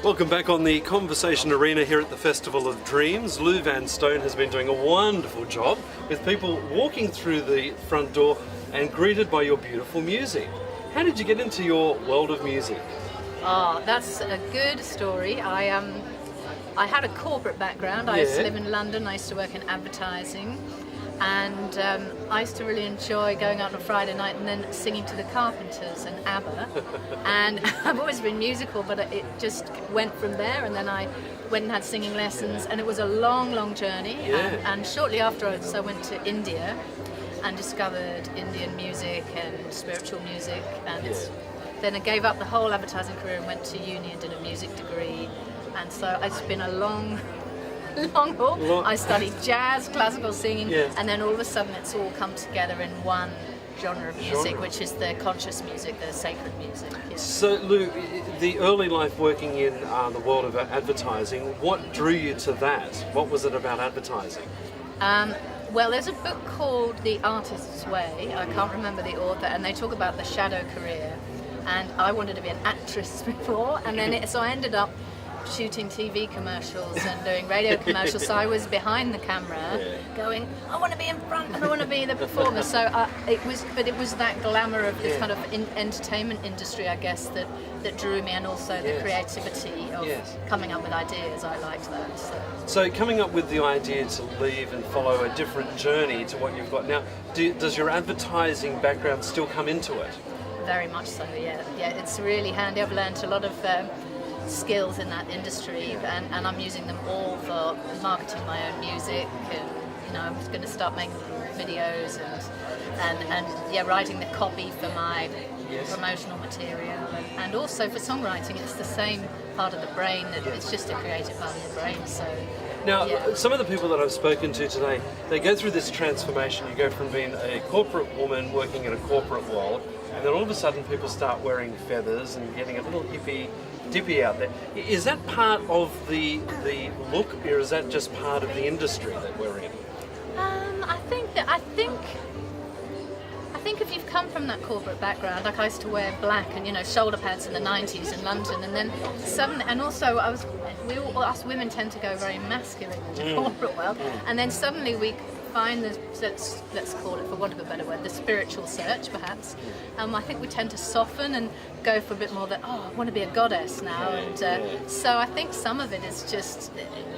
Welcome back on the Conversation Arena here at the Festival of Dreams. Lou Van Stone has been doing a wonderful job with people walking through the front door and greeted by your beautiful music. How did you get into your world of music? Oh, that's a good story. I had a corporate background. I used to live in London. I used to work in advertising, and I used to really enjoy going out on a Friday night and then singing to the Carpenters and ABBA. And I've always been musical, but it just went from there. And then I went and had singing lessons, and it was a long, long journey. And shortly afterwards, I went to India and discovered Indian music and spiritual music, and then I gave up the whole advertising career and went to uni and did a music degree. And so it's been a long haul. I studied jazz, classical singing, and then all of a sudden it's all come together in one genre of music, which is the conscious music, the sacred music. So Lou, the early life working in the world of advertising, what drew you to that? What was it about advertising? Well, there's a book called The Artist's Way. I can't remember the author, and they talk about the shadow career. And I wanted to be an actress before, and then so I ended up shooting TV commercials and doing radio commercials. So I was behind the camera, going, I want to be in front and I want to be the performer. So it was that glamour of this kind of entertainment industry, I guess, that drew me, and also the creativity of coming up with ideas. I liked that. So coming up with the idea to leave and follow a different journey to what you've got now, does your advertising background still come into it? Very much so, yeah. It's really handy. I've learned a lot of skills in that industry, and I'm using them all for marketing my own music, and I'm going to start making videos and writing the copy for my promotional material, and also for songwriting. It's the same part of the brain, that it's just a creative part of the brain. So now, some of the people that I've spoken to today, they go through this transformation. You go from being a corporate woman working in a corporate world, and then all of a sudden people start wearing feathers and getting a little dippy out there. Is that part of the look, or is that just part of the industry that we're in? I think if you've come from that corporate background, like I used to wear black and shoulder pads in the 90s in London, and then suddenly, and also us women tend to go very masculine in the corporate world, and then suddenly we find let's call it, for want of a better word, the spiritual search, perhaps. I think we tend to soften and go for a bit more I want to be a goddess now, and so I think some of it is just,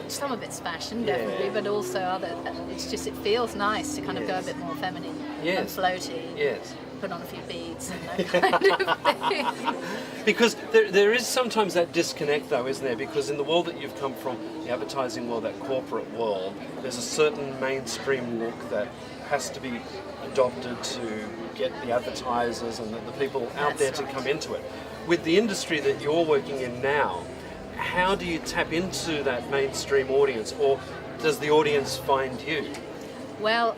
some of it's fashion, definitely, but also it feels nice to kind of go a bit more feminine and floaty. Put on a few beads and that kind of thing. Because there is sometimes that disconnect, though, isn't there? Because in the world that you've come from, the advertising world, that corporate world, there's a certain mainstream look that has to be adopted to get the advertisers and the people out there to come into it. With the industry that you're working in now, how do you tap into that mainstream audience, or does the audience find you? Well,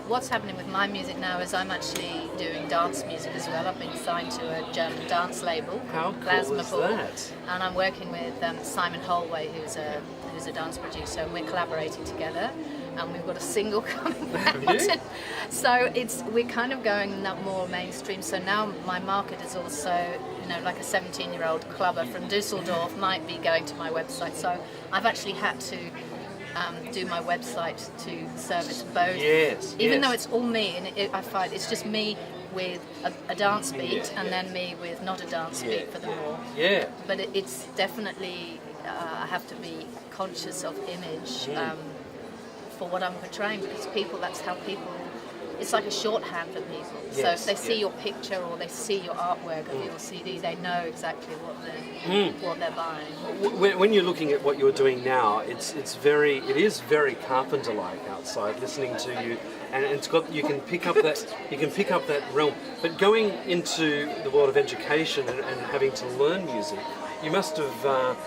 what's happening with my music now is I'm actually doing dance music as well. I've been signed to a German dance label. How cool is that? And I'm working with Simon Holway, who's a dance producer, and we're collaborating together. And we've got a single coming out. So we're kind of going more mainstream. So now my market is also, like a 17-year-old clubber from Dusseldorf might be going to my website. So I've actually had to do my website to service both. Even though it's all me, and I find it's just me with a dance beat, and then me with not a dance beat for the more. But it's definitely, I have to be conscious of image for what I'm portraying, because that's how people, it's like a shorthand for people. So if they see your picture or they see your artwork of your CD, they know exactly what they're buying. When you're looking at what you're doing now, it is very Carpenter-like outside, listening to you, and you can pick up that realm. But going into the world of education and having to learn music, you must have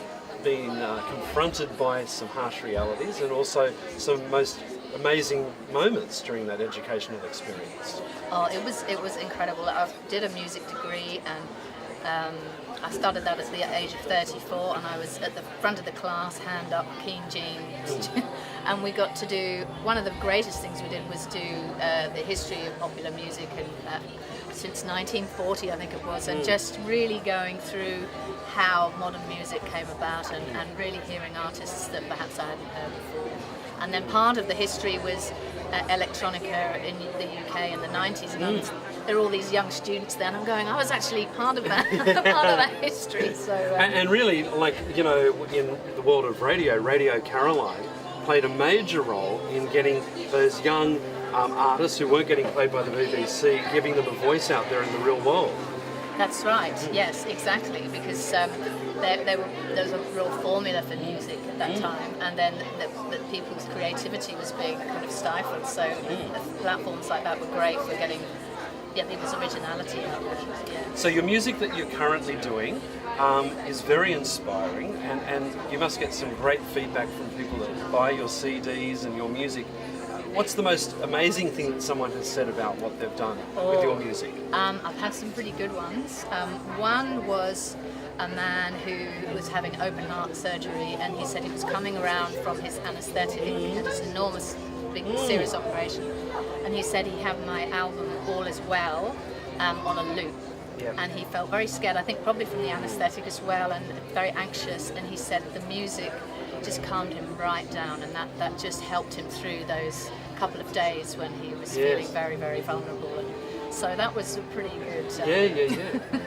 been confronted by some harsh realities, and also some most amazing moments during that educational experience. Oh, it was incredible. I did a music degree, and I started that at the age of 34, and I was at the front of the class, hand up, keen jeans, and we got to do, one of the greatest things we did was do the history of popular music, and since 1940, I think it was, and just really going through how modern music came about and really hearing artists that perhaps I hadn't heard before. And then part of the history was electronica in the UK in the 90s, and there are all these young students there, and I'm going, I was actually part of that, part of that history. So and really, like, you know, in the world of Radio Caroline played a major role in getting those young artists who weren't getting played by the BBC, giving them a voice out there in the real world. That's right, yes, exactly, because there was a real formula for music at that time, and then that people's creativity was being kind of stifled, so platforms like that were great for getting people's originality out there. Yeah. So your music that you're currently doing is very inspiring, and you must get some great feedback from people that buy your CDs and your music. What's the most amazing thing that someone has said about what they've done with your music? I've had some pretty good ones. One was a man who was having open heart surgery, and he said he was coming around from his anaesthetic. He had this enormous, big, serious operation, and he said he had my album All Is Well on a loop. Yep. And he felt very scared, I think probably from the anaesthetic as well, and very anxious, and he said the music just calmed him right down, and that just helped him through those couple of days when he was feeling very, very vulnerable. And so that was a pretty good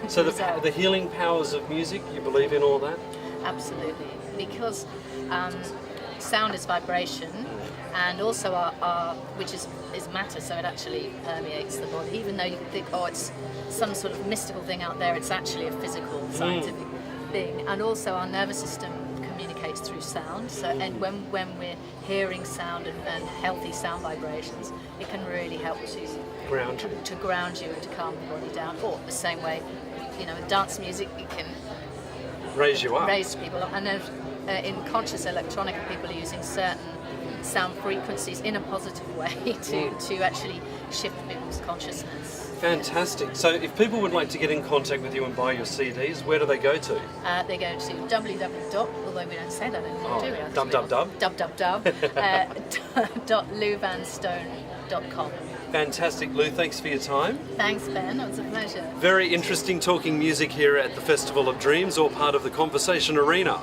So the healing powers of music, you believe in all that? Absolutely, because sound is vibration, and also our which is matter, so it actually permeates the body. Even though you think, oh, it's some sort of mystical thing out there, it's actually a physical, scientific thing. And also our nervous system communicates through sound. So, and when we're hearing sound and healthy sound vibrations, it can really help to ground you and to calm the body down. Or the same way, you know, with dance music, it can raise you up, raise people up. And in conscious electronica, people are using certain sound frequencies in a positive way to actually shift people's consciousness. Fantastic. So if people would like to get in contact with you and buy your CDs, where do they go to? They go to www. Although we don't say that anymore, do we? www.louvanstone.com. Fantastic, Lou. Thanks for your time. Thanks, Ben. It was a pleasure. Very interesting talking music here at the Festival of Dreams, all part of the Conversation Arena.